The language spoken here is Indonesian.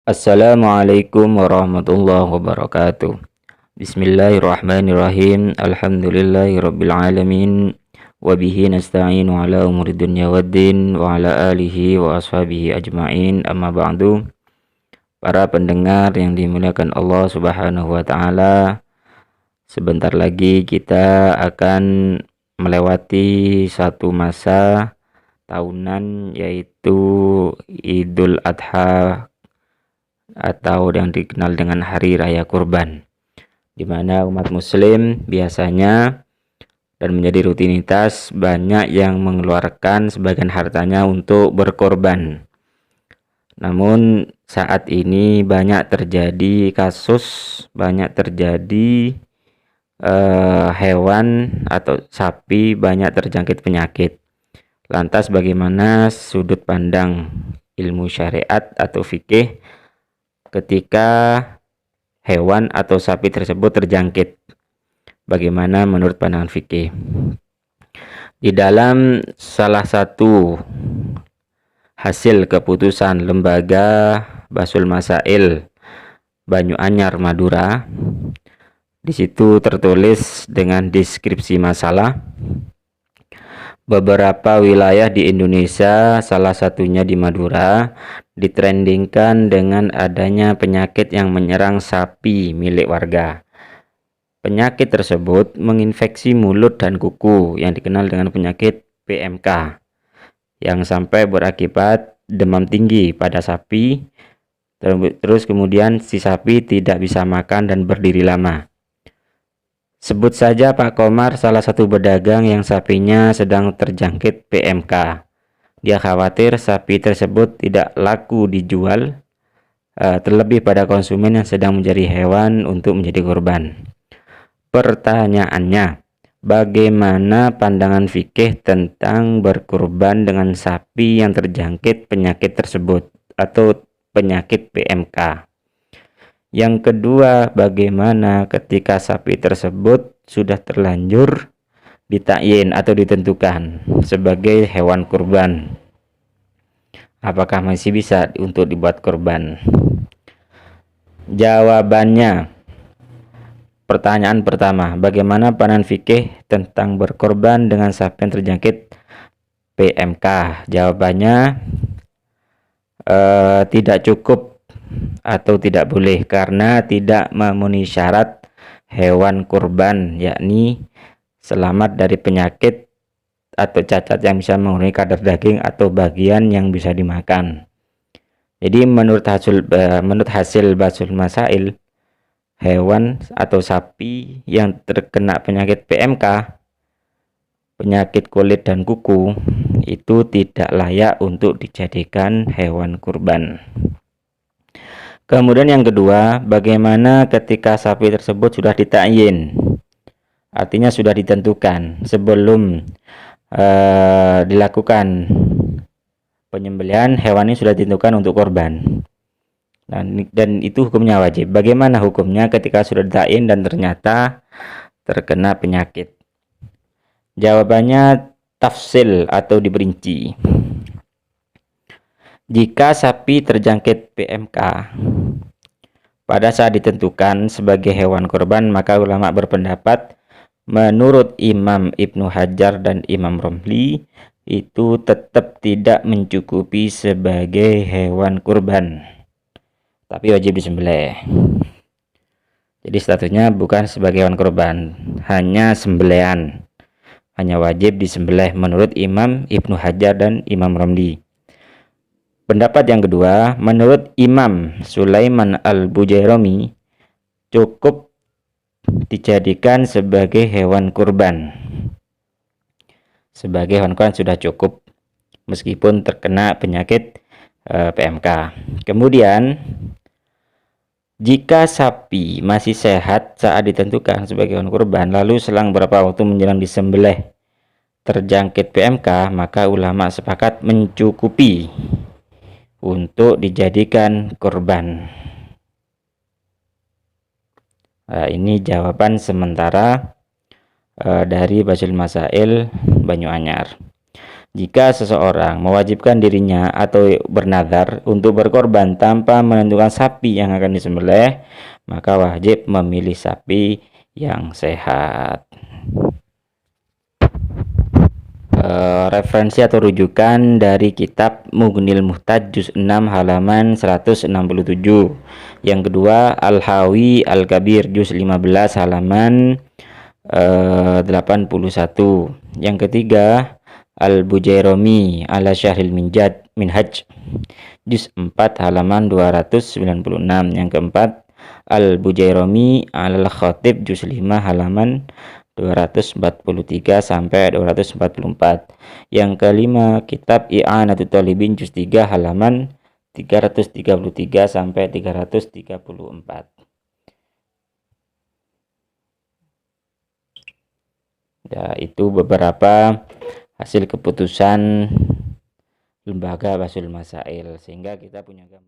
Assalamualaikum warahmatullahi wabarakatuh. Bismillahirrahmanirrahim. Alhamdulillahirabbil alamin. Wa bihi nasta'inu ala umuri dunya waddin wa ala alihi wa ashabihi ajmain. Amma ba'du. Para pendengar yang dimuliakan Allah Subhanahu wa taala, sebentar lagi kita akan melewati satu masa tahunan, yaitu Idul Adha atau yang dikenal dengan Hari Raya Kurban, di mana umat muslim biasanya dan menjadi rutinitas banyak yang mengeluarkan sebagian hartanya untuk berkorban. Namun saat ini banyak terjadi hewan atau sapi banyak terjangkit penyakit. Lantas bagaimana sudut pandang ilmu syariat atau fikih ketika hewan atau sapi tersebut terjangkit? Bagaimana menurut pandangan fikih? Di dalam salah satu hasil keputusan lembaga Basul Masail Banyuanyar Madura, di situ tertulis dengan deskripsi masalah. Beberapa wilayah di Indonesia, salah satunya di Madura, ditrendingkan dengan adanya penyakit yang menyerang sapi milik warga. Penyakit tersebut menginfeksi mulut dan kuku yang dikenal dengan penyakit PMK, yang sampai berakibat demam tinggi pada sapi. Terus kemudian si sapi tidak bisa makan dan berdiri lama. Sebut saja Pak Komar, salah satu pedagang yang sapinya sedang terjangkit PMK. Dia khawatir sapi tersebut tidak laku dijual, terlebih pada konsumen yang sedang mencari hewan untuk menjadi korban. Pertanyaannya, bagaimana pandangan fikih tentang berkurban dengan sapi yang terjangkit penyakit tersebut atau penyakit PMK? Yang kedua, bagaimana ketika sapi tersebut sudah terlanjur ditakyin atau ditentukan sebagai hewan kurban? Apakah masih bisa untuk dibuat kurban? Jawabannya, pertanyaan pertama, bagaimana pandangan fikih tentang berkorban dengan sapi yang terjangkit PMK? Jawabannya, tidak cukup atau tidak boleh, karena tidak memenuhi syarat hewan kurban, yakni selamat dari penyakit atau cacat yang bisa mengurangi kadar daging atau bagian yang bisa dimakan. Jadi menurut hasil Basul Masail, hewan atau sapi yang terkena penyakit PMK, penyakit kulit dan kuku, itu tidak layak untuk dijadikan hewan kurban. Kemudian yang kedua, bagaimana ketika sapi tersebut sudah ditakyin, artinya sudah ditentukan sebelum dilakukan penyembelihan, hewan ini sudah ditentukan untuk korban, dan itu hukumnya wajib. Bagaimana hukumnya ketika sudah ditakyin dan ternyata terkena penyakit? Jawabannya tafsil atau diperinci. Jika sapi terjangkit PMK pada saat ditentukan sebagai hewan kurban, maka ulama berpendapat menurut Imam Ibnu Hajar dan Imam Romli itu tetap tidak mencukupi sebagai hewan kurban, tapi wajib disembelih. Jadi statusnya bukan sebagai hewan kurban, hanya sembelihan, hanya wajib disembelih menurut Imam Ibnu Hajar dan Imam Romli. Pendapat yang kedua, menurut Imam Sulaiman Al-Bujairami, cukup dijadikan sebagai hewan kurban. Sebagai hewan kurban sudah cukup, meskipun terkena penyakit PMK. Kemudian, jika sapi masih sehat saat ditentukan sebagai hewan kurban, lalu selang beberapa waktu menjelang disembelih terjangkit PMK, maka ulama sepakat mencukupi untuk dijadikan kurban. Ini jawaban sementara dari Basul Masail Banyuanyar. Jika seseorang mewajibkan dirinya atau bernadar untuk berkorban tanpa menentukan sapi yang akan disembelih, maka wajib memilih sapi yang sehat. Referensi atau rujukan dari kitab Mughnil Muhtaj juz 6 halaman 167. Yang kedua Al-Hawi Al-Kabir juz 15 halaman 81. Yang ketiga Al-Bujairami ala Syahril Minhaj juz 4 halaman 296. Yang keempat Al-Bujairami ala Khatib juz 5 halaman 243 sampai 244. Yang kelima kitab I'anatut Talibin juz 3 halaman 333 sampai 334. Ya, itu beberapa hasil keputusan Lembaga Bahsul Masail, sehingga kita punya gambaran.